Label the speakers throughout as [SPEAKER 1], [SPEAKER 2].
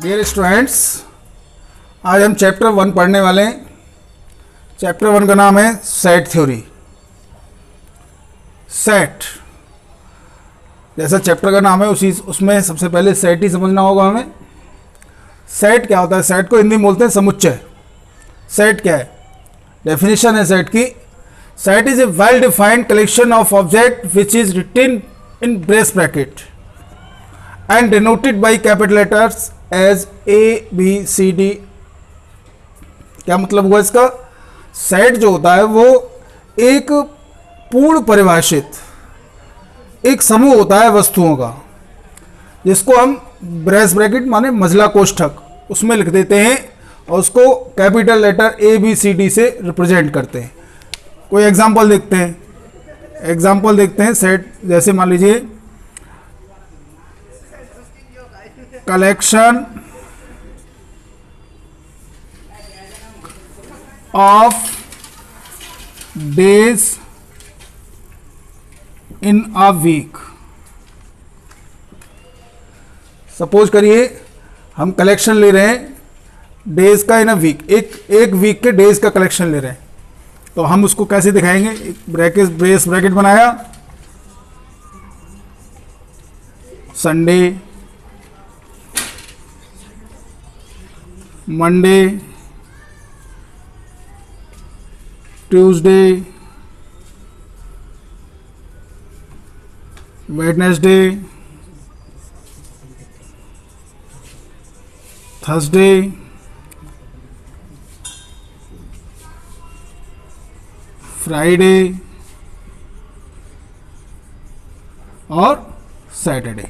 [SPEAKER 1] Dear students, आज हम chapter 1 पढ़ने वाले हैं। चैप्टर 1 का नाम है सेट थ्योरी। सेट जैसा चैप्टर का नाम है उसमें सबसे पहले सेट ही समझना होगा हमें। सेट क्या होता है? सेट को हिंदी में बोलते हैं समुच्चय। सेट क्या है? डेफिनेशन है सेट की। Set is a well defined collection of object which is written in brace bracket and denoted by capital letters as A B C D. क्या मतलब हुआ इसका? सेट जो होता है वो एक पूर्ण परिभाषित एक समूह होता है वस्तुओं का, जिसको हम ब्रेस ब्रैकेट माने मझला कोष्ठक उसमें लिख देते हैं और उसको capital letter A B C D से रिप्रेजेंट करते हैं। कोई एग्जांपल देखते हैं। सेट जैसे मान लीजिए collection of days in a week. Suppose करिए हम कलेक्शन ले रहे हैं डेज का इन अ वीक, एक वीक के डेज का कलेक्शन ले रहे हैं, तो हम उसको कैसे दिखाएंगे? एक ब्रेस ब्रैकेट बनाया, Sunday, Monday, Tuesday, Wednesday, Thursday, Friday और सैटरडे।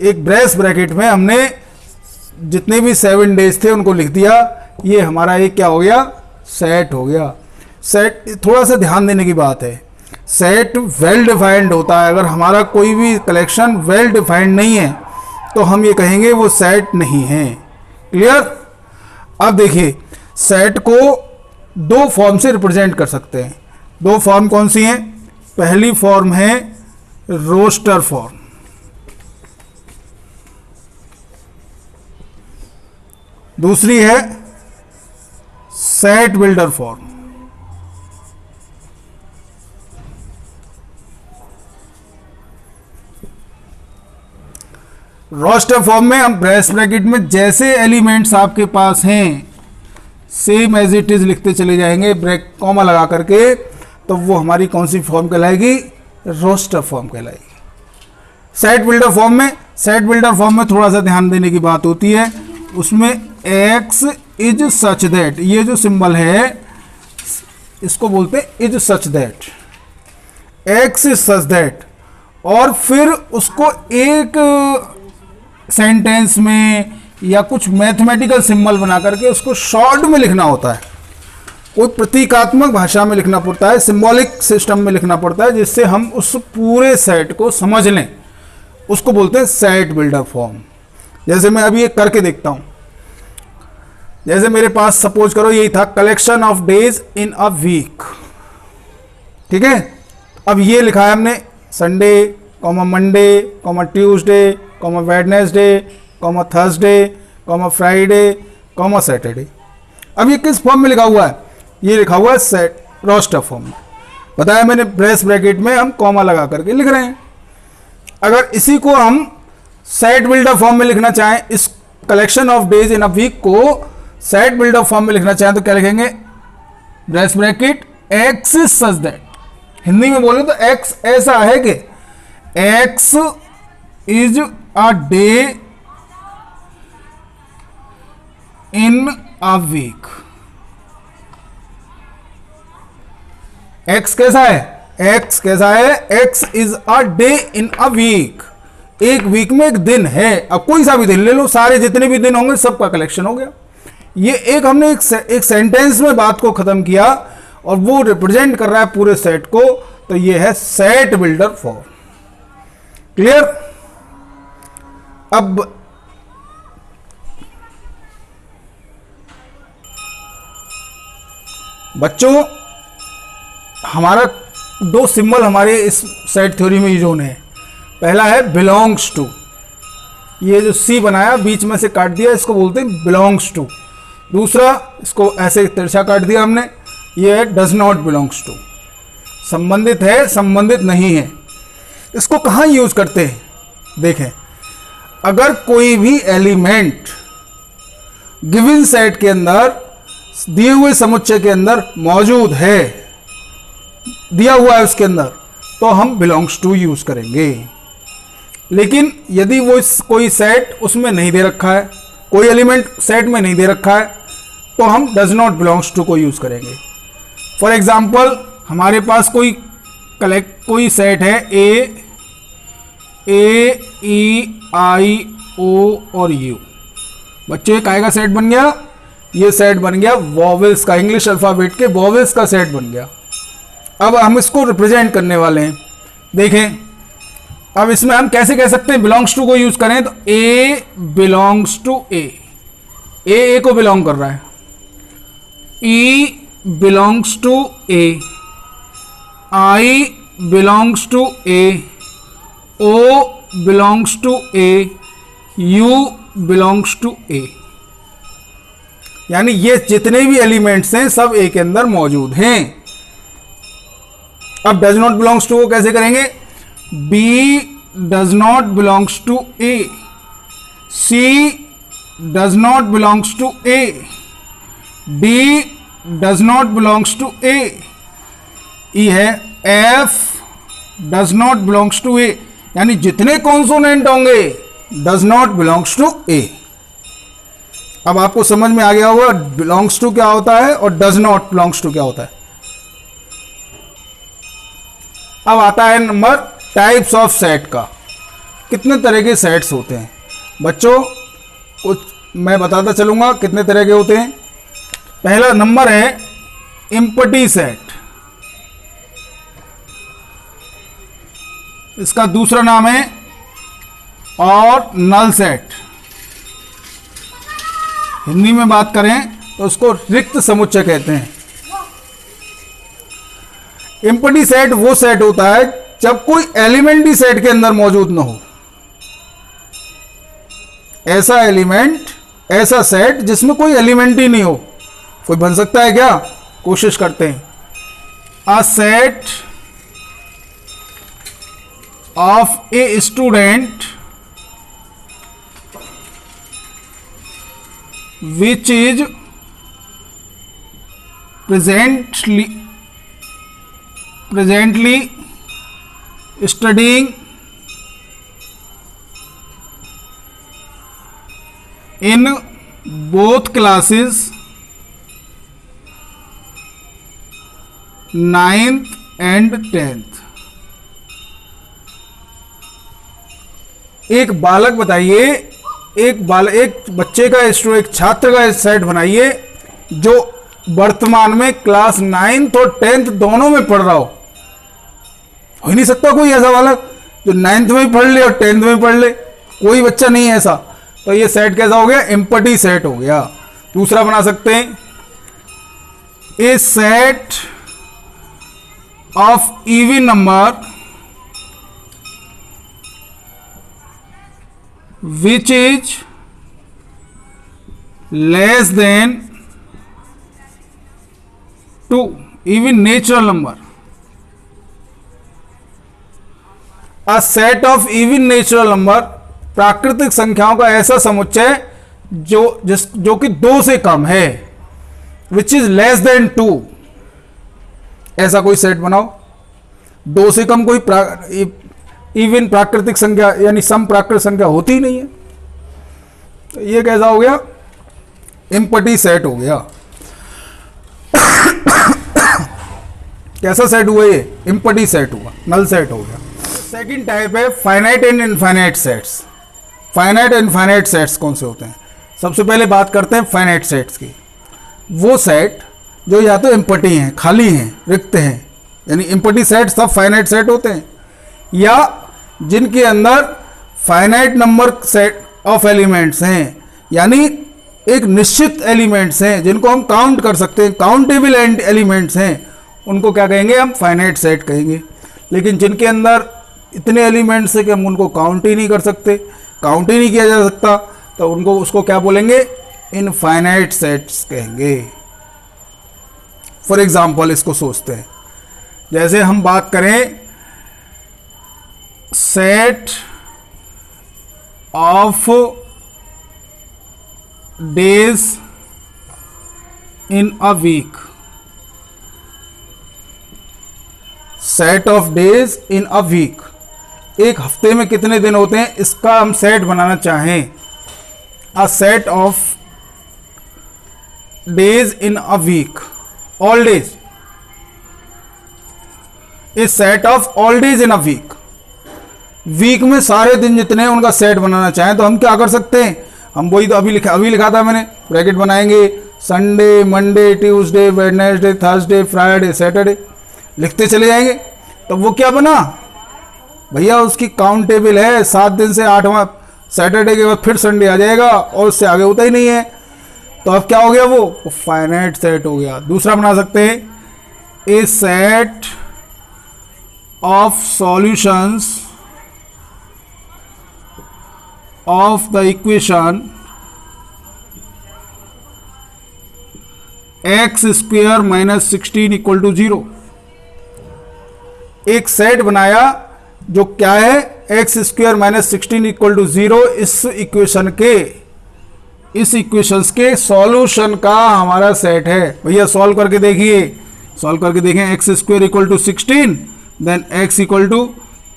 [SPEAKER 1] एक ब्रेस ब्रैकेट में हमने जितने भी 7 डेज थे उनको लिख दिया। ये हमारा एक क्या हो गया? सेट हो गया। सेट थोड़ा सा ध्यान देने की बात है, सेट वेल डिफाइंड होता है। अगर हमारा कोई भी कलेक्शन वेल डिफाइंड नहीं है तो हम ये कहेंगे वो सेट नहीं है। क्लियर? अब देखिए, सेट को 2 फॉर्म से रिप्रेजेंट कर सकते हैं। 2 फॉर्म कौन सी हैं? पहली फॉर्म है रोस्टर फॉर्म, दूसरी है set builder form. Roster form में हम ब्रेस ब्रैकेट में जैसे एलिमेंट्स आपके पास हैं सेम एज इट इज लिखते चले जाएंगे ब्रेक कॉमा लगा करके, तो वो हमारी कौन सी फॉर्म कहलाएगी? रोस्टर फॉर्म कहलाएगी। सेट बिल्डर फॉर्म में थोड़ा सा ध्यान देने की बात होती है। उसमें एक्स इज सच दैट, ये जो सिंबल है इसको बोलते हैं is such that, x is such that, और फिर उसको एक सेंटेंस में या कुछ मैथमेटिकल सिंबल बना करके उसको शॉर्ट में लिखना होता है। कोई प्रतीकात्मक भाषा में लिखना पड़ता है, सिंबॉलिक सिस्टम में लिखना पड़ता है, जिससे हम उस पूरे सेट को समझ लें। उसको बोलते हैं सेट बिल्डर फॉर्म। जैसे मैं अभी एक करके देखता हूं। जैसे मेरे पास सपोज करो यही था collection of days in a week. ठीक है, अब ये लिखा है हमने Sunday, Monday, Tuesday, Wednesday, Thursday, Friday, Saturday. अब ये किस फॉर्म में लिखा हुआ है? ये लिखा हुआ है सेट रोस्टर फॉर्म में। बताया मैंने, ब्रेस ब्रैकेट में हम कॉमा लगा करके लिख रहे हैं। अगर इसी को हम सेट बिल्डर फॉर्म में लिखना चाहें, इस collection of days in a week को सेट बिल्डर फॉर्म में लिखना चाहें तो क्या लिखेंगे? Brace bracket x is such that. Hindi में बोले तो एक्स ऐसा है कि x is a day in a week. X कैसा है? X is a day in a week. एक वीक में एक दिन है। अब कोई सा भी दिन ले लो, सारे जितने भी दिन होंगे सबका कलेक्शन हो गया। ये एक हमने एक सेंटेंस में बात को खत्म किया और वो रिप्रेजेंट कर रहा है पूरे सेट को, तो ये है सेट बिल्डर फॉर्म। क्लियर? अब बच्चों, हमारा 2 सिंबल हमारे इस सेट थ्योरी में यूज होने हैं। पहला है बिलोंग्स टू, ये जो सी बनाया बीच में से काट दिया, इसको बोलते हैं बिलोंग्स टू। दूसरा, इसको ऐसे तिरछा काट दिया हमने, ये है डज नॉट बिलोंग्स टू, संबंधित है संबंधित नहीं है। इसको कहाँ यूज करते हैं? देखें, अगर कोई भी एलिमेंट गिवन सेट के अंदर, दिए हुए समुच्चय के अंदर मौजूद है, दिया हुआ है उसके अंदर, तो हम बिलोंग्स टू यूज करेंगे। लेकिन यदि वो कोई सेट उसमें नहीं दे रखा है, कोई एलिमेंट सेट में नहीं दे रखा है, तो हम डज नॉट बिलोंग्स टू को यूज करेंगे। फॉर एग्जाम्पल, हमारे पास कोई सेट है ए ई आई ओ और यू। बच्चों, ये काय का सेट बन गया? ये सेट बन गया वॉवेल्स का, इंग्लिश अल्फाबेट के वॉवेल्स का सेट बन गया। अब हम इसको रिप्रेजेंट करने वाले हैं। देखें, अब इसमें हम कैसे कह सकते हैं बिलोंग्स टू को यूज करें? तो ए बिलोंग्स टू ए को बिलोंग कर रहा है, E belongs to A, I belongs to A, O belongs to A, U belongs to A. यानी ये जितने भी एलिमेंट्स हैं सब ए के अंदर मौजूद हैं। अब डज नॉट बिलोंग्स टू को कैसे करेंगे? B does not belongs to A, C does not belongs to A, D does not belongs to A, E है F does not belongs to A. यानी जितने कॉन्सोनेंट होंगे does not belongs to A. अब आपको समझ में आ गया होगा बिलोंग्स टू क्या होता है और डज नॉट बिलोंग्स टू क्या होता है। अब आता है नंबर टाइप्स ऑफ सेट का। कितने तरह के सेट्स होते हैं बच्चों? कुछ मैं बताता चलूंगा कितने तरह के होते हैं। पहला नंबर है एम्प्टी सेट, इसका दूसरा नाम है और नल सेट। हिंदी में बात करें तो उसको रिक्त समुच्चय कहते हैं। एम्प्टी सेट वो सेट होता है जब कोई एलिमेंट ही सेट के अंदर मौजूद ना हो। ऐसा एलिमेंट, ऐसा सेट जिसमें कोई एलिमेंट ही नहीं हो। कोई बन सकता है क्या? कोशिश करते हैं। अ set of a student which is presently studying in both classes 9th and 10th। एक बालक बताइए, एक बच्चे का, एक छात्र का सेट बनाइए जो वर्तमान में क्लास 9th और 10th दोनों में पढ़ रहा हो ही नहीं सकता कोई ऐसा बालक जो 9th में पढ़ ले और 10th में पढ़ ले। कोई बच्चा नहीं है ऐसा। तो ये सेट कैसा हो गया? एम्प्टी सेट हो गया। दूसरा बना सकते हैं, a set of even number which is less than 2, even natural number। A set of even natural number, प्राकृतिक संख्याओं का ऐसा समुच्चय जो कि 2 से कम है, which is less than 2। ऐसा कोई सेट बनाओ। 2 से कम कोई इवन प्राकृतिक संख्या यानी सम प्राकृतिक संख्या होती ही नहीं है। तो ये कैसा हो गया? एम्प्टी सेट हो गया। कैसा सेट हुआ ये? एम्प्टी सेट हुआ, नल सेट हो गया। सेकंड टाइप है finite and infinite sets. Finite and infinite sets कौन से होते हैं? सबसे पहले बात करते हैं फाइनाइट सेट्स की। वो सेट जो या तो एम्प्टी हैं, खाली हैं, रिक्त हैं, यानी एम्प्टी सेट सब फाइनाइट सेट होते हैं, या जिनके अंदर finite number set of elements हैं, यानी एक निश्चित एलिमेंट्स हैं जिनको हम काउंट कर सकते हैं, काउंटेबल एलिमेंट्स हैं, उनको क्या कहेंगे? हम फाइनाइट सेट कहेंगे। लेकिन जिनके अंदर इतने एलिमेंट्स हैं कि हम उनको काउंट ही नहीं कर सकते, काउंट ही नहीं किया जा सकता, तो उनको उसको क्या बोलेंगे, इनफाइनाइट सेट्स कहेंगे। फॉर एग्जाम्पल इसको सोचते हैं, जैसे हम बात करें set of days in a week, set of days in a week, एक हफ्ते में कितने दिन होते हैं इसका हम सेट बनाना चाहें, a set of days in a week, all days, a set of all days in a week, week में सारे दिन जितने हैं उनका सेट बनाना चाहें तो हम क्या कर सकते हैं, हम वही तो अभी लिखा था मैंने, ब्रैकेट बनाएंगे, Sunday, Monday, Tuesday, Wednesday, Thursday, Friday, Saturday, लिखते चले जाएंगे। तो वो क्या बना भैया, उसकी काउंटेबल है, 7 दिन से 8वां सैटरडे के बाद फिर संडे आ जाएगा और उससे आगे होता ही नहीं है। तो अब क्या हो गया, वो फाइनाइट सेट हो गया। दूसरा बना सकते हैं, a set of solutions of the equation x square minus 16 equal to 0, एक सेट बनाया जो क्या है, x square minus 16 equal to 0, इस इक्वेशंस के सॉल्यूशन का हमारा सेट है। भैया सॉल्व करके देखिए, सॉल्व करके देखें, x square equal to 16, then x equal to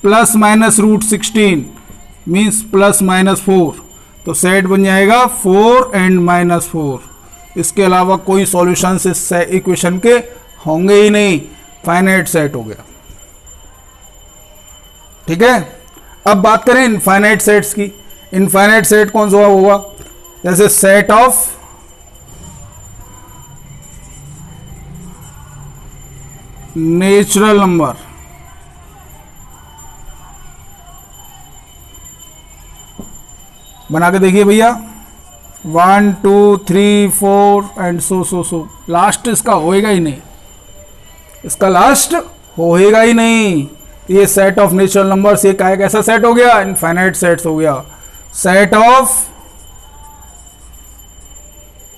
[SPEAKER 1] plus minus root 16 means plus minus 4, तो सेट बन जाएगा 4 एंड माइनस 4। इसके अलावा कोई सॉल्यूशन इस इक्वेशन के होंगे ही नहीं, फाइनाइट सेट हो गया। ठीक है, अब बात करें इनफाइनाइट सेट्स की। इनफाइनाइट सेट कौन सा होगा, जैसे सेट ऑफ नेचुरल नंबर, बना के देखिए भैया, 1 2 3 4 एंड सो लास्ट इसका होएगा ही नहीं, इसका लास्ट होएगा ही नहीं। ये सेट ऑफ नेचुरल नंबर्स, ये कैसा सेट हो गया, इनफाइनाइट सेट्स हो गया। सेट ऑफ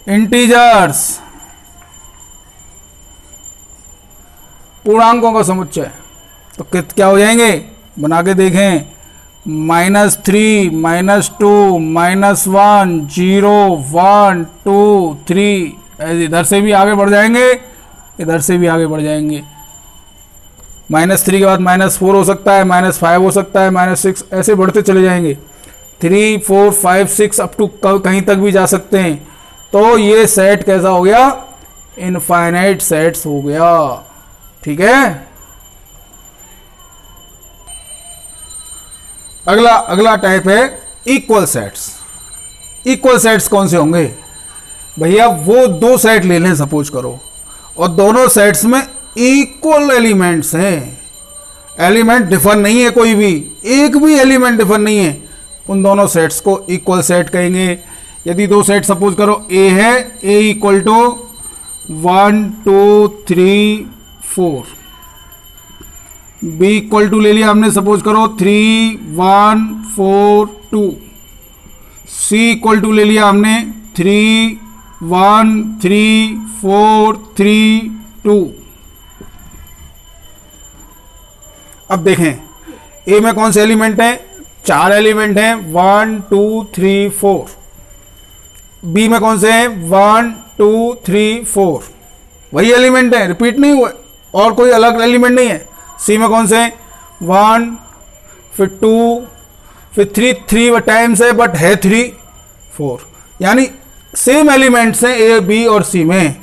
[SPEAKER 1] इंटीजर्स, पूर्णांकों का समुच्चय, तो क्या हो जाएंगे, बना के देखें, -3 -2 -1 0 1 2 3, इधर से भी आगे बढ़ जाएंगे, इधर से भी आगे बढ़ जाएंगे। -3 के बाद -4 हो सकता है, -5 हो सकता है, -6, ऐसे बढ़ते चले जाएंगे। 3 4 5 6 अप टू कहीं तक भी जा सकते हैं। तो ये सेट कैसा हो गया, इनफाइनाइट सेट्स हो गया। ठीक है, अगला टाइप है इक्वल सेट्स। इक्वल सेट्स कौन से होंगे भैया, वो दो सेट ले लें सपोज करो, और दोनों सेट्स में इक्वल एलिमेंट्स हैं, एलिमेंट डिफर नहीं है, कोई भी एक भी एलिमेंट डिफर नहीं है, उन दोनों सेट्स को इक्वल सेट कहेंगे। यदि दो सेट सपोज करो, ए है, A equal to 1 2 3 4, B equal to ले लिया हमने सपोज करो 3 1 4 2, सी इक्वल टू ले लिया हमने 3 1 3 4 3 2। अब देखें ए में कौन से एलिमेंट हैं, 4 एलिमेंट हैं, 1 2 3 4। बी में कौन से हैं, 1 2 3 4, वही एलिमेंट है, रिपीट नहीं हुए, और कोई अलग एलिमेंट नहीं है। सी में कौन से हैं, 1 फिर 2 फिर 3 टाइम्स है बट है 3 4, यानी सेम एलिमेंट्स हैं ए बी और सी में।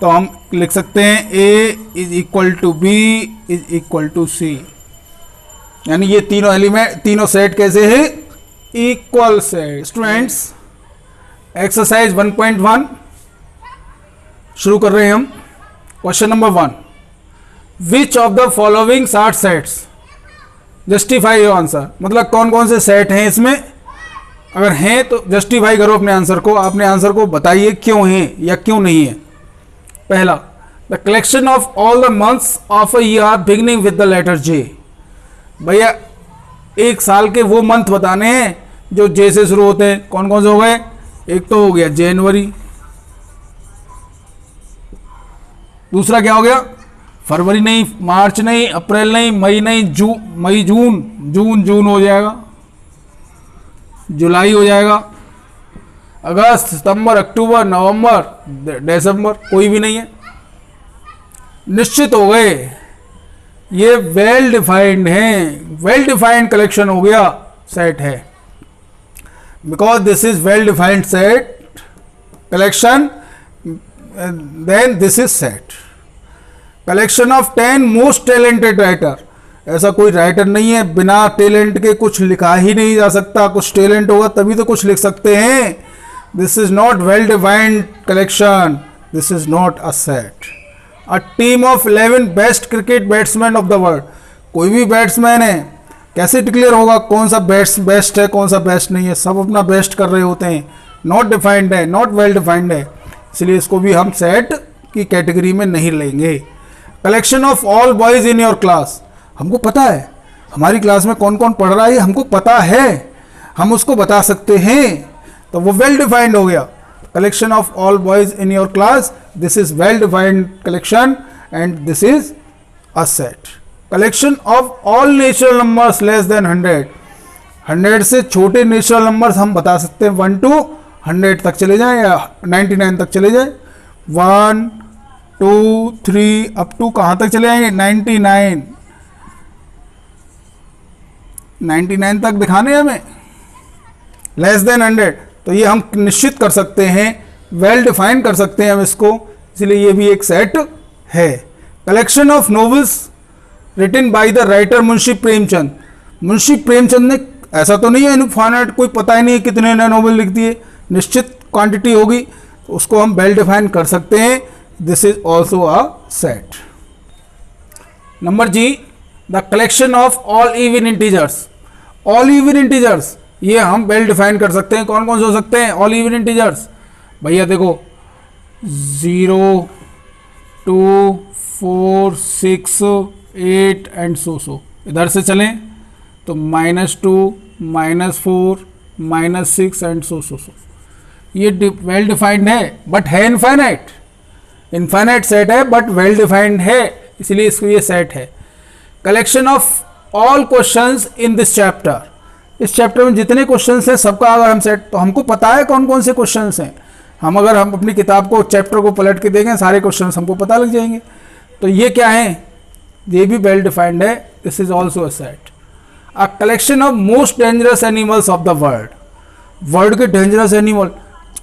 [SPEAKER 1] तो हम लिख सकते हैं A is equal to B is equal to C, यानी ये तीनों एलिमेंट, तीनों सेट कैसे हैं, इक्वल सेट। स्टूडेंट्स एक्सरसाइज 1.1 शुरू कर रहे हैं हम। Question number 1, which of the following are sets, justify your answer, मतलब कौन कौन से सेट हैं इसमें, अगर हैं तो जस्टिफाई करो अपने आंसर को, अपने आंसर को बताइए क्यों हैं या क्यों नहीं है। पहला, the collection of all the months of a year beginning with the letter J, भैया एक साल के वो मंथ बताने हैं जो जे से शुरू होते हैं, कौन कौन से हो गए? एक तो हो गया जनवरी, दूसरा क्या हो गया? फरवरी नहीं, मार्च नहीं, अप्रैल नहीं, मई नहीं, मई जून हो जाएगा, जुलाई हो जाएगा, अगस्त, सितंबर, अक्टूबर, नवंबर, दिसंबर, कोई भी नहीं है। निश्चित हो गए, ये वेल डिफाइंड है, वेल डिफाइंड कलेक्शन हो गया, सेट है। Because this is well defined set collection, then this is set. Collection of 10 most talented writer, ऐसा कोई राइटर नहीं है बिना टैलेंट के कुछ लिखा ही नहीं जा सकता, कुछ टैलेंट होगा तभी तो कुछ लिख सकते हैं। This is not well defined collection, this is not a set. A team of 11 best cricket batsman of the world, कोई भी बैट्समैन है, कैसे डिक्लेयर होगा कौन सा बेस्ट है कौन सा बेस्ट नहीं है? सब अपना बेस्ट कर रहे होते हैं, नॉट डिफाइंड है, नॉट वेल डिफाइंड है, इसलिए इसको भी हम सेट की कैटेगरी में नहीं लेंगे। Collection of all boys in your class, हमको पता है हमारी क्लास में कौन कौन पढ़ रहा है, हमको पता है, हम उसको बता सकते हैं, तो वो वेल डिफाइंड हो गया। Collection of all boys in your class, this is well defined collection and this is a set. Collection of all natural numbers less than 100, 100 से छोटे नेचुरल नंबर्स हम बता सकते हैं, 1 to 100 तक चले जाएं या 99 तक चले जाएं, 1 2 3 अप टू कहाँ तक चले जाएंगे? 99 तक दिखाने हमें, लेस देन 100, तो ये हम निश्चित कर सकते हैं, वेल डिफाइन कर सकते हैं हम इसको, इसलिए ये भी एक सेट है। Collection of novels written by the writer Munshi Premchand, Munshi Premchand ने, ऐसा तो नहीं है इनफाइनाइट, कोई पता ही नहीं है कितने ने नॉवेल लिख दिए, निश्चित क्वांटिटी होगी, तो उसको हम वेल डिफाइन कर सकते हैं, this is also a set. Number G, the collection of all even integers, all even integers ये हम वेल डिफाइन कर सकते हैं, कौन कौन से हो सकते हैं ऑल इवन इंटीजर्स? भैया देखो 0 2 4 6 8 एंड सो इधर से चलें तो -2 -4 -6 एंड सो ये वेल डिफाइंड है, बट है इनफाइनाइट, इनफाइनाइट सेट है बट वेल डिफाइंड है, इसलिए इसको ये सेट है। Collection of all questions in this chapter, इस चैप्टर में जितने क्वेश्चंस हैं सबका अगर हम सेट, तो हमको पता है कौन कौन से क्वेश्चंस हैं, हम अगर हम अपनी किताब को चैप्टर को पलट के देखें सारे क्वेश्चंस हमको पता लग जाएंगे, तो ये क्या है? ये भी वेल डिफाइंड है, this is also a set. A collection of most dangerous animals of the world, world के डेंजरस एनिमल,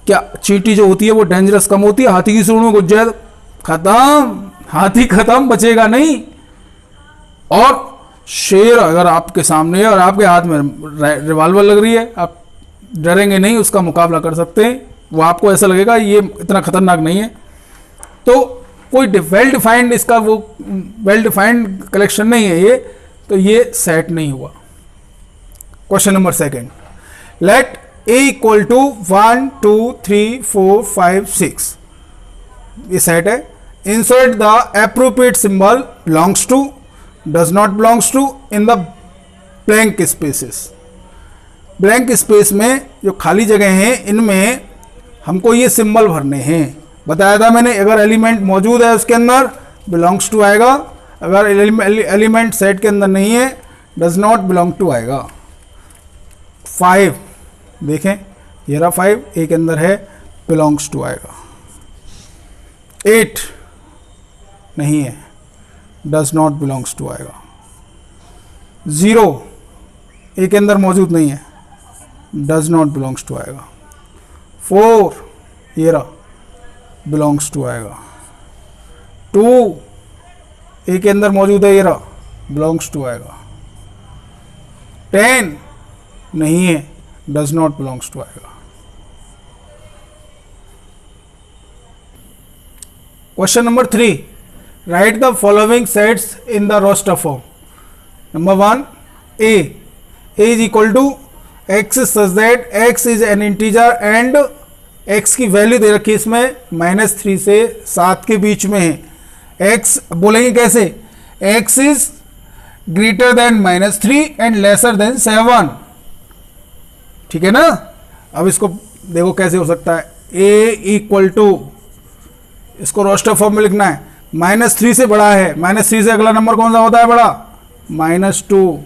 [SPEAKER 1] क्या चींटी जो होती है वो डेंजरस कम होती है? हाथी की सूंड में घुस जाए खत्म, हाथी खत्म, बचेगा नहीं। और शेर अगर आपके सामने है और आपके हाथ में रिवॉल्वर लग रही है, आप डरेंगे नहीं, उसका मुकाबला कर सकते हैं, वो आपको ऐसा लगेगा ये इतना खतरनाक नहीं है। तो कोई वेल डिफाइंड इसका वो वेल डिफाइंड कलेक्शन नहीं है ये, तो ये सेट नहीं हुआ। Question number second, let a equal to 1 2 3 4 5 6, ये सेट है। Insert the appropriate symbol belongs to, does not belongs to in the blank spaces. Blank space में जो खाली जगह हैं इनमें हमको ये सिंबल भरने हैं, बताया था मैंने, अगर एलिमेंट मौजूद है उसके अंदर बिलोंग्स टू आएगा, अगर एलिमेंट सेट के अंदर नहीं है डज नॉट बिलोंग टू आएगा। 5 देखें, ये रहा 5 ए के अंदर है, बिलोंग्स टू आएगा। 8 नहीं है, डज नॉट बिलोंग्स टू आएगा। 0 ए के अंदर मौजूद नहीं है, डज नॉट बिलोंग्स टू आएगा। 4 ये रहा, बिलोंग्स टू आएगा। 2 ए के अंदर मौजूद है, ये रहा, बिलोंग्स टू आएगा। 10 नहीं है, डज नॉट बिलोंग्स टू आएगा। Question number 3, write the following sets in the roster form. Number 1, a is equal to x such that x is an integer and x की वैल्यू दे रखी है इसमें -3 से 7 के बीच में है। x बोलेंगे कैसे? x is greater than -3 and lesser than 7, ठीक है ना। अब इसको देखो कैसे हो सकता है, a इक्वल टू, इसको रोस्टर फॉर्म में लिखना है, -3 से बड़ा है, -3 से अगला नंबर कौन सा होता है बड़ा, -2,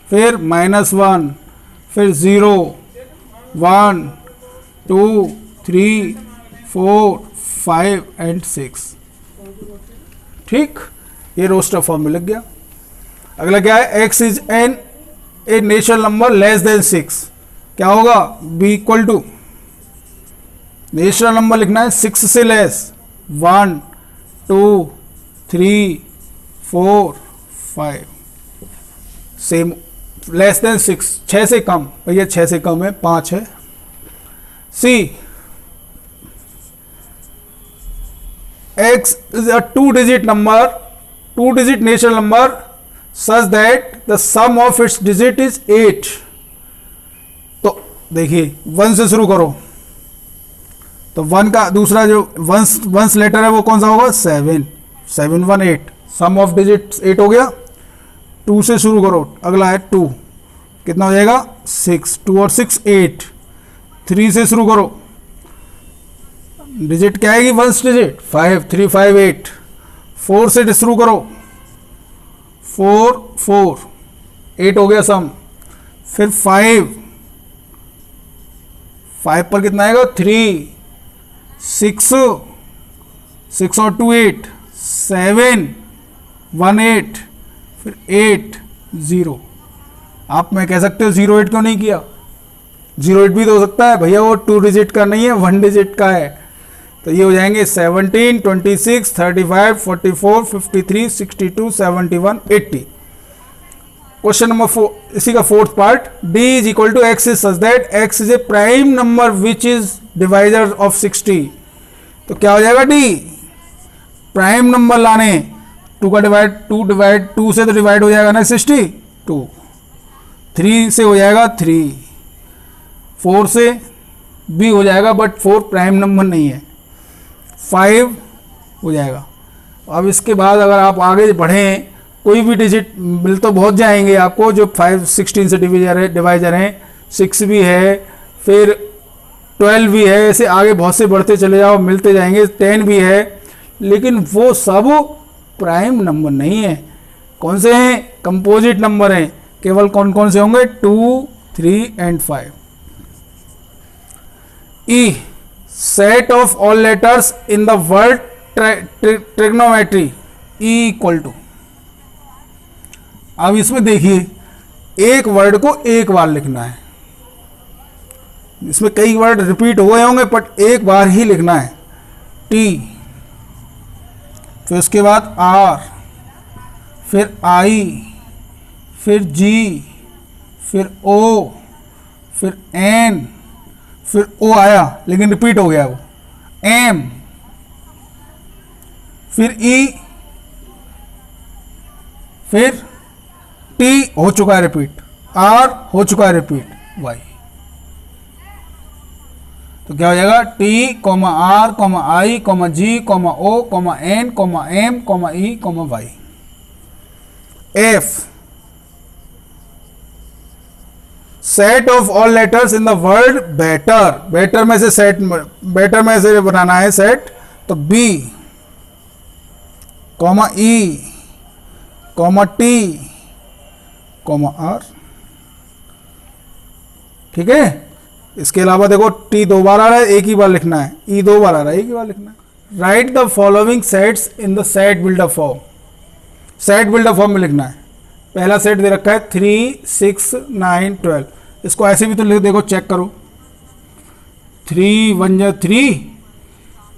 [SPEAKER 1] फिर -1, फिर 0, 1, 2, 3, 4, 5 एंड 6। ठीक, ये रोस्टर फॉर्म में लग गया। अगला क्या है, x is an a natural number less than 6, क्या होगा, b equal to, natural number लिखना है 6 से लेस, 1, 2, 3, 4, 5, सेम लेस देन 6, 6 से कम, भैया 6 से कम है, 5 है। सी, x is a 2-digit number, 2-digit natural number such that the sum of its digit is 8। तो देखिए 1 से शुरू करो, तो 1 का दूसरा जो वंस लेटर है वो कौन सा होगा, 7, 7 1 8, सम ऑफ डिजिट 8 हो गया। 2 से शुरू करो, अगला है 2, कितना हो जाएगा 6, 2 और 6 8। 3 से शुरू करो, डिजिट क्या आएगी, वंस डिजिट 5, 3 5 8। 4 से शुरू करो, 4 4 8 हो गया सम। फिर 5 पर कितना आएगा, 3 6 6 और 2 8, 7 1 8, फिर 8 0। आप मैं कह सकते हो 0 8 क्यों नहीं किया, 0 8 भी तो हो सकता है भैया, वो 2 डिजिट का नहीं है, 1 डिजिट का है। तो ये हो जाएंगे 17 26 35 44 53 62 71 80। क्वेश्चन नंबर 4, इसी का fourth part, d is equal to x is such that x is a prime number which is divisor of 60। तो क्या हो जाएगा, d प्राइम नंबर लाने, 2 से तो डिवाइड हो जाएगा ना 62, 3 से हो जाएगा 3, 4 से भी हो जाएगा बट 4 प्राइम नंबर नहीं है, 5 हो जाएगा। अब इसके बाद अगर आप आगे बढ़ें, कोई भी डिजिट मिल तो बहुत जाएंगे आपको, जो 5 16 से डिवाइजर हैं, 6 भी है, फिर 12 भी है, ऐसे आगे बहुत से बढ़ते चले जाओ, मिलते जाएंगे, 10 भी है, लेकिन वो सब प्राइम नंबर नहीं है। कौन से हैं, कंपोजिट नंबर हैं। केवल कौन कौन से होंगे, 2 3 and 5। E, set of all letters in the word trigonometry, E equal to. अब इसमें देखिए, एक वर्ड को एक बार लिखना है, इसमें कई वर्ड रिपीट हुए होंगे बट एक बार ही लिखना है, टी, फिर उसके बाद आर, फिर आई, फिर जी, फिर ओ, फिर एन, फिर ओ आया लेकिन रिपीट हो गया वो, एम, फिर ई, फिर टी हो चुका है रिपीट, आर हो चुका है रिपीट, वाई। तो क्या हो जाएगा, T comma R comma I comma G comma O comma N comma M comma E comma Y. F, set of all letters in the word better, better में से set, better में से बनाना है set, तो B comma E comma T comma R. ठीक है, इसके अलावा देखो टी 2 बार आ रहा है, एक ही बार लिखना है, ई 2 बार आ रहा है, एक ही बार लिखना है। Write the following sets in the set buildup form, set buildup form में लिखना है। पहला सेट दे रखा है 3 6 9 12, इसको ऐसे भी तो लिख, देखो चेक करो, 3 1 जा 3,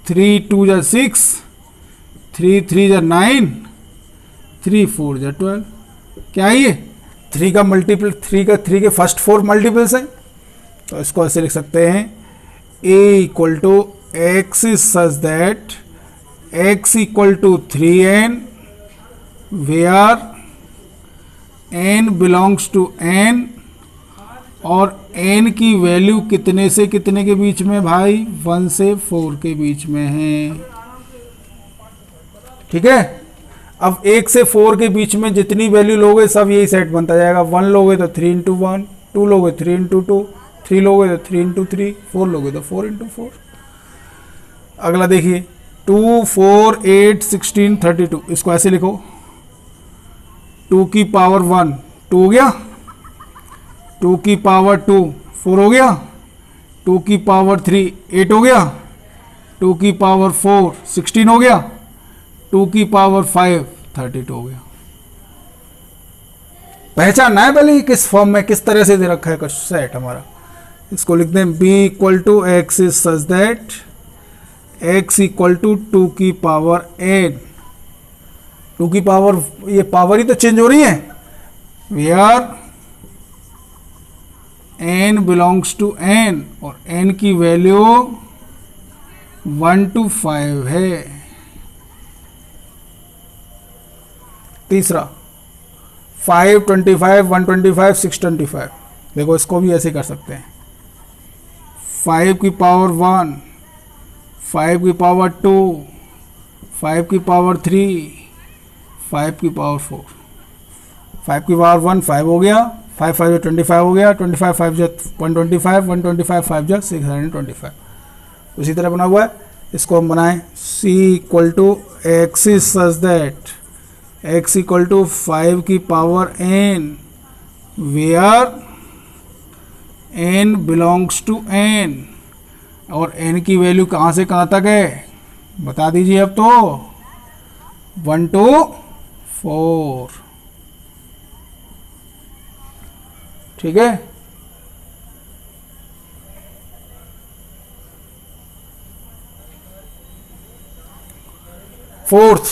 [SPEAKER 1] 3 2 जा 6, 3 3 जा 9, 3 4 जा 12। क्या है ये, 3 का मल्टीपल, 3 के फर्स्ट 4 मल्टीपल्स हैं, तो इसको ऐसे लिख सकते हैं, a equal to x is such that x equal to 3n where n belongs to n, और n की वैल्यू कितने से कितने के बीच में भाई, 1 से 4 के बीच में है। ठीक है, अब 1 से 4 के बीच में जितनी वैल्यू लोगे सब यही सेट बनता जाएगा। 1 लोगे तो 3 इंटू 1, 2 लोगे 3 इंटू 2, 3 लोगे तो 3 इंटू 3, 4 लोगे तो 4 इंटू 4। अगला देखिए 2, 4, 8, 16, 32, इसको ऐसे लिखो 2 की पावर 1 2 हो गया, 2 की पावर 2 4 हो गया, 2 की पावर 3 8 हो गया, 2 की पावर 4 16 हो गया, 2 की पावर 5 32 हो गया। पहचानना है पहले किस फॉर्म में किस तरह से दे रखा है सेट हमारा। इसको लिखते हैं b equal to x is such that x equal to 2 की पावर n। 2 की पावर, ये पावर ही तो चेंज हो रही है, where n belongs to n और n की वैल्यू 1 to 5 है। तीसरा 5, 25, 125, 625, देखो इसको भी ऐसे कर सकते हैं 5 की पावर 1, 5 की पावर 2, 5 की पावर 3, 5 की पावर 4, 5 की पावर 1 5 हो गया, 5 5 जो 25 हो गया, 25 5 जो 125, 125 5 जो 625। उसी तरह बना हुआ है, इसको हम बनाएं c equal to x is such that x equal to 5 की power n where n belongs to n और n की वैल्यू कहाँ से कहाँ तक है बता दीजिए अब तो 1 to 4। ठीक है, फोर्थ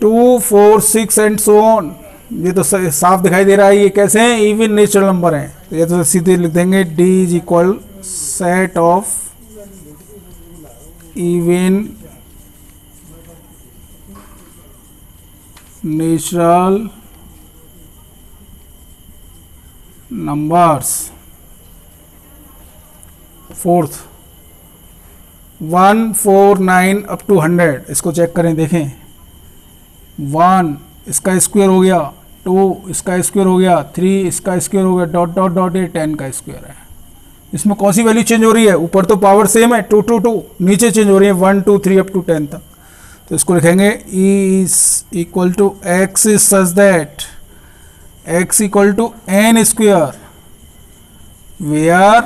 [SPEAKER 1] 2, 4, 6 एंड सो ऑन। ये तो साफ दिखाई दे रहा है ये कैसे हैं, इवन नेचुरल नंबर हैं, तो ये तो सीधे लिख देंगे d is equal set of even natural numbers. Fourth 1, 4, 9 up to 100, इसको चेक करें देखें 1 इसका स्क्वायर हो गया, 2 इसका स्क्वायर हो गया, 3 इसका स्क्वायर हो गया, डॉट डॉट डॉट, ये 10 का स्क्वायर है। इसमें कौन सी वैल्यू चेंज हो रही है, ऊपर तो पावर सेम है 2 2 2, नीचे चेंज हो रही है 1 2 3 अप टू 10 तक। तो इसको लिखेंगे e is equal to x is such that x equal to n square where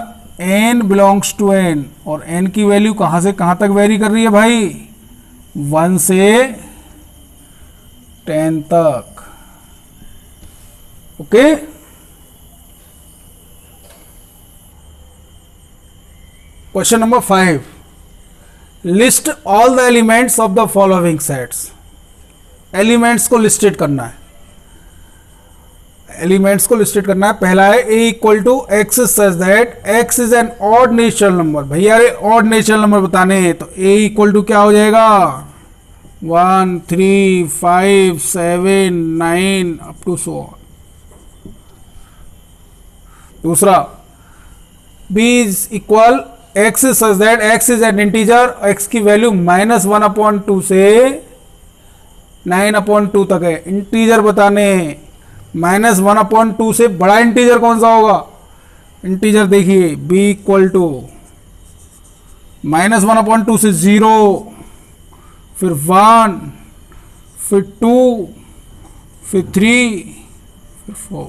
[SPEAKER 1] n belongs to n और n की वैल्यू कहाँ से कहाँ तक वेरी कर रही है भाई 1 से 10 तक। Okay, question number 5, list all the elements of the following sets. Elements को लिस्टेड करना है, एलिमेंट्स को लिस्टेड करना है। पहला है a equal to x such that x is an odd natural number. भैया अरे ऑड नेचुरल नंबर बताने हैं तो a इक्वल टू क्या हो जाएगा 1, 3, 5, 7, 9 अप टू सो ऑन। दूसरा b is equal x such that x is an integer, x की वैल्यू -1/2 से 9/2 तक है। इंटीजर बताने हैं, -1/2 से बड़ा इंटीजर कौन सा होगा, इंटीजर देखिए b इक्वल टू -1/2 से 0, फिर 1, फिर 2, फिर 3, फिर 4।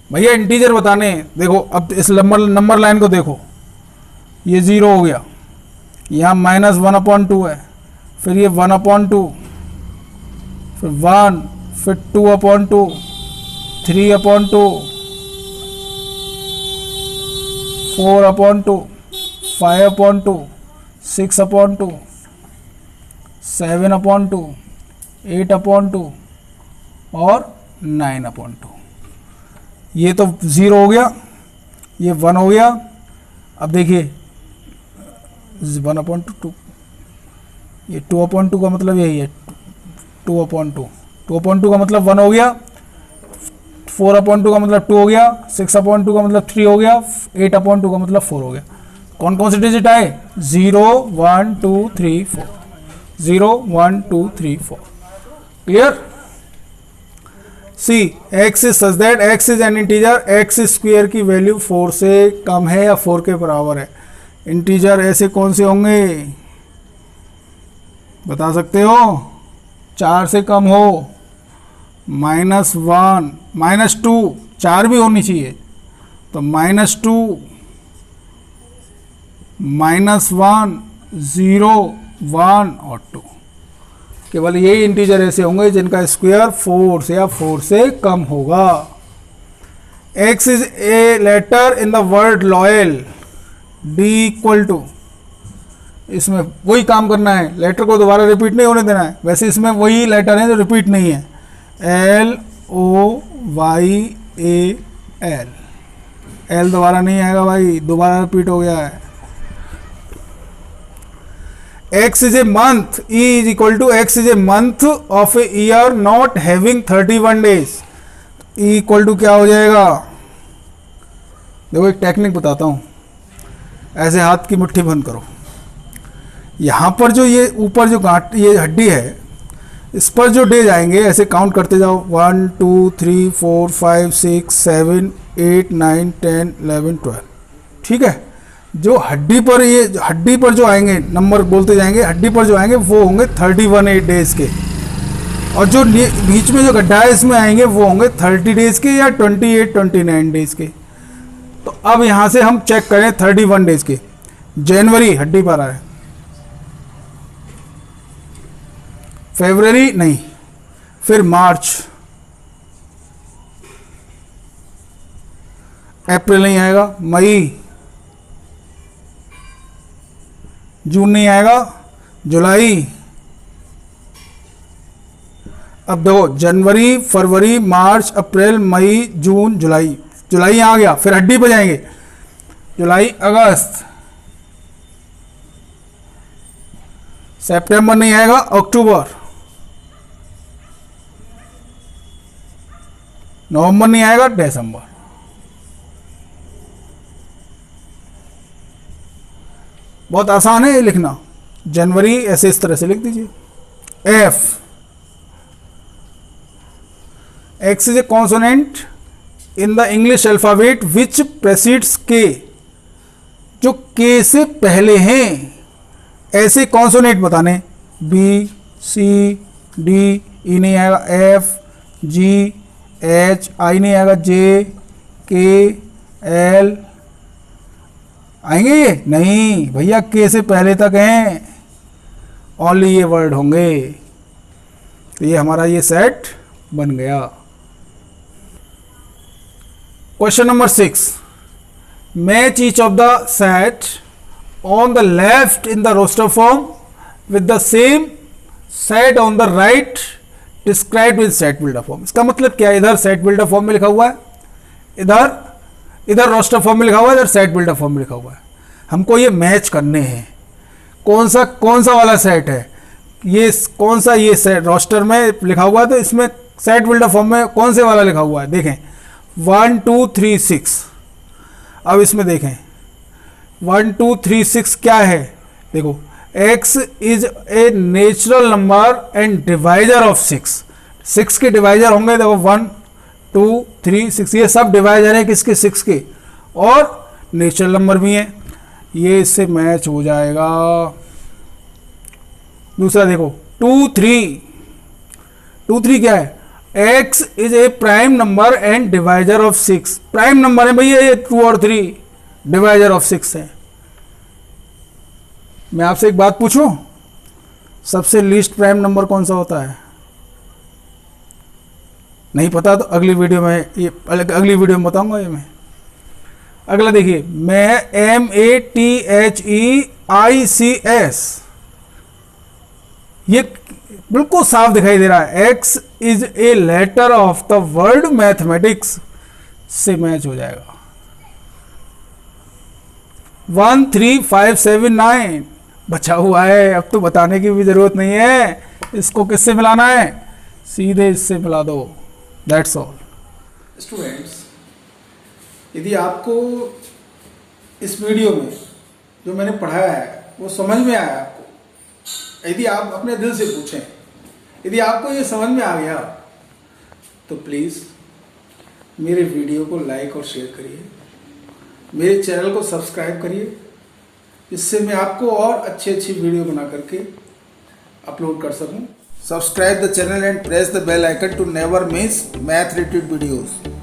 [SPEAKER 1] भैया इंटीजर बताने हैं। देखो अब इस नंबर लाइन को देखो, ये 0 हो गया, यहाँ -1/2 है, फिर ये 1/2, फिर 1, फिर 2/2, 3/2, 4/2, 5/2, 6/2, 7/2, 8/2 और 9/2। ये तो 0 हो गया, ये 1 हो गया। अब देखिए 1/2, ये 2/2 का मतलब यही है 2/2, 2/2 का मतलब 1 हो गया, 4/2 का मतलब 2 हो गया, 6/2 का मतलब 3 हो गया, 8/2 का मतलब 4 हो गया। कौन कौन से डिजिट आए 0, 1, 2, 3, 4, 0, 1, 2, 3, 4। Clear. C x is such that x is an integer, x square की वैल्यू 4 से कम है या 4 के बराबर है। इंटीजर ऐसे कौन से होंगे बता सकते हो? 4 से कम हो, -1, -2, 4 भी होनी चाहिए, तो -2, -1, 0, 1 और 2। केवल यही इंटीजर ऐसे होंगे जिनका स्क्वायर 4 से या 4 से कम होगा। X is a letter in the word loyal, D equal to, इसमें वही काम करना है, लेटर को दोबारा रिपीट नहीं होने देना है। वैसे इसमें वही लेटर है जो रिपीट नहीं है, LOYAL, एल दोबारा नहीं आएगा भाई, दोबारा रिपीट हो गया है। X is a month, E is equal to X is a month of a year not having 31 days, E equal to क्या हो जाएगा? देखो एक टेक्निक बताता हूँ, ऐसे हाथ की मुट्ठी बंद करो, यहाँ पर जो ये ऊपर जो गांठ ये हड्डी है इस पर जो डेज आएंगे ऐसे काउंट करते जाओ, 1 2 3 4 5 6 7 8 9 10 11 12, ठीक है। जो हड्डी पर ये हड्डी पर जो आएंगे नंबर बोलते जाएंगे, हड्डी पर जो आएंगे वो होंगे 31 डेज के, और जो बीच में जो गड्ढा है इसमें आएंगे वो होंगे 30 डेज के या 28 29 डेज के। तो अब यहाँ से हम चेक करें 31 डेज के। जनवरी हड्डी पर आए, फरवरी नहीं, फिर मार्च, अप्रैल नहीं आएगा, मई, जून नहीं आएगा, जुलाई। अब देखो जनवरी फरवरी मार्च अप्रैल मई जून जुलाई, जुलाई आ गया, फिर हड्डी पे जाएंगे, जुलाई अगस्त, सितंबर नहीं आएगा, अक्टूबर, नवंबर नहीं आएगा, दिसंबर। बहुत आसान है ये लिखना, जनवरी ऐसे इस तरह से लिख दीजिए। F, x is a consonant in the English alphabet which precedes K, जो के से पहले हैं ऐसे कॉन्सोनेंट बताने, बी सी डी, ई नहीं आएगा, एफ जी एच, आई नहीं आएगा, जे के एल आएंगे ये नहीं भैया, के से पहले तक हैं, ओनली ये वर्ड होंगे। तो ये हमारा ये सेट बन गया। Question number 6, match each of the set on the left in the roster form with the same set on the right described with set builder form. इसका मतलब क्या है? इधर सेट बिल्डर फॉर्म में लिखा हुआ है, इधर रोस्टर फॉर्म में लिखा हुआ है, इधर सेट बिल्डर फॉर्म में लिखा हुआ है। हमको ये मैच करने हैं, कौन सा वाला सेट है, ये कौन सा ये सेट रोस्टर में लिखा हुआ है, तो इसमें सेट बिल्डर फॉर्म में कौन से वाला लिखा हुआ है? देखें 1 2 3 6। अब इसमें देखें 1 2 3 6 क्या है? देखो x is A natural number and divisor of 6, 6 के डिवाइजर होंगे, देखो 1 2 3 6, ये सब डिवाइजर है किसके? 6 के, और नेचुरल नंबर भी है, ये इससे मैच हो जाएगा। दूसरा देखो 2 3 क्या है? x is a prime number and divisor of 6, prime number है भैया ये 2 और 3, डिवाइजर ऑफ 6 है। मैं आपसे एक बात पूछूं, सबसे लीस्ट प्राइम नंबर कौन सा होता है? नहीं पता तो अगली वीडियो में बताऊंगा ये मैं। अगला देखिए, मैं MATHEICS, ये बिल्कुल साफ दिखाई दे रहा है, X is a letter of the word mathematics, से मैच हो जाएगा। 1 3 5 7 9 बचा हुआ है, अब तो बताने की भी जरूरत नहीं है, इसको किससे मिलाना है? सीधे इससे मिला दो, दैट्स ऑल। स्टूडेंट्स, यदि आपको इस वीडियो में जो मैंने पढ़ाया है वो समझ में आया आपको, यदि आप अपने दिल से पूछें, यदि आपको ये समझ में आ गया तो प्लीज़ मेरे वीडियो को लाइक और शेयर करिए, मेरे चैनल को सब्सक्राइब करिए, जिससे मैं आपको और अच्छी वीडियो बना करके अपलोड कर सकूं। Subscribe the channel and press the bell icon to never miss math related videos.